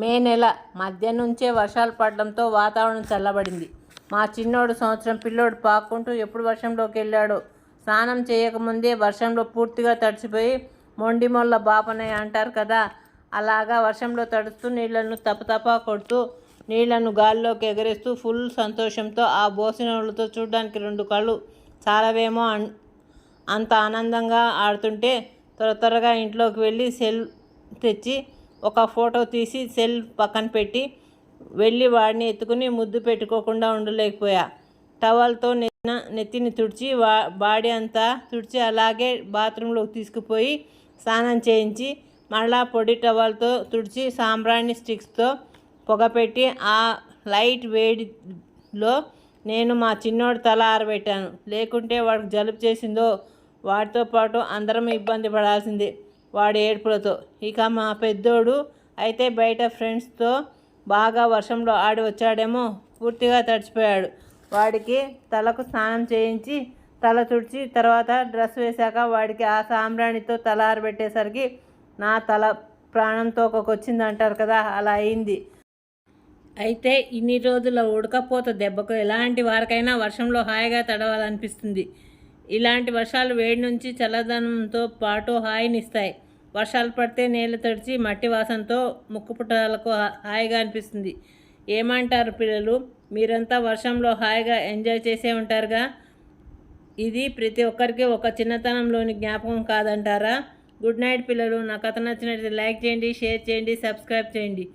మే నెల మధ్య నుంచే వర్షాలు పడడంతో వాతావరణం చల్లబడింది. మా చిన్నోడు సంవత్సరం పిల్లోడు పాక్కుంటూ ఎప్పుడు వర్షంలోకి వెళ్ళాడో. స్నానం చేయకముందే వర్షంలో పూర్తిగా తడిసిపోయి మొండిమొల్ల బాపనయ్య అంటారు కదా, అలాగా వర్షంలో తడుస్తూ నీళ్లను తపతపా కొడుతూ నీళ్లను గాల్లోకి ఎగరేస్తూ ఫుల్ సంతోషంతో ఆ బోసినోళ్లతో చూడ్డానికి రెండు కళ్ళు చాలవేమో అంత ఆనందంగా ఆడుతుంటే త్వరగా ఇంట్లోకి వెళ్ళి సెల్ తెచ్చి ఒక ఫోటో తీసి సెల్ పక్కన పెట్టి వెళ్ళి వాడిని ఎత్తుకుని ముద్దు పెట్టుకోకుండా ఉండలేకపోయా. టవల్తో నెత్తిని తుడిచి బాడీ అంతా తుడిచి అలాగే బాత్రూంలోకి తీసుకుపోయి స్నానం చేయించి మళ్ళా పొడి టవల్తో తుడిచి సాంబ్రాణి స్టిక్స్తో పొగపెట్టి ఆ లైట్ వేడిలో నేను మా చిన్నోడు తల ఆరబెట్టాను. లేకుంటే వాడికి జలుబు చేసిందో వాడితో పాటు అందరం ఇబ్బంది పడాల్సిందే వాడి ఏడుపులతో. ఇక మా పెద్దోడు అయితే బయట ఫ్రెండ్స్తో బాగా వర్షంలో ఆడి వచ్చాడేమో, పూర్తిగా తడిచిపోయాడు. వాడికి తలకు స్నానం చేయించి తల తుడిచి తర్వాత డ్రెస్ వేశాక వాడికి ఆ సాంబ్రాణితో తల ఆరబెట్టేసరికి నా తల ప్రాణం తోకకొచ్చిందంటారు కదా, అలా అయింది. అయితే ఇన్ని రోజుల ఉడకపోత దెబ్బకు ఎలాంటి వారికైనా వర్షంలో హాయిగా తడవాలనిపిస్తుంది. ఇలాంటి వర్షాలు వేడి నుంచి చల్లదనంతో పాటు హాయినిస్తాయి. వర్షాలు పడితే నేల తడిచి మట్టి వాసనతో ముక్కుపుటాలకు హాయిగా అనిపిస్తుంది. ఏమంటారు పిల్లలు? మీరంతా వర్షంలో హాయిగా ఎంజాయ్ చేసే ఉంటారుగా. ఇది ప్రతి ఒక్కరికి ఒక చిన్నతనంలోని జ్ఞాపకం కాదంటారా? గుడ్ నైట్ పిల్లలు. నా కథ నచ్చినట్లయితే లైక్ చేయండి, షేర్ చేయండి, సబ్స్క్రైబ్ చేయండి.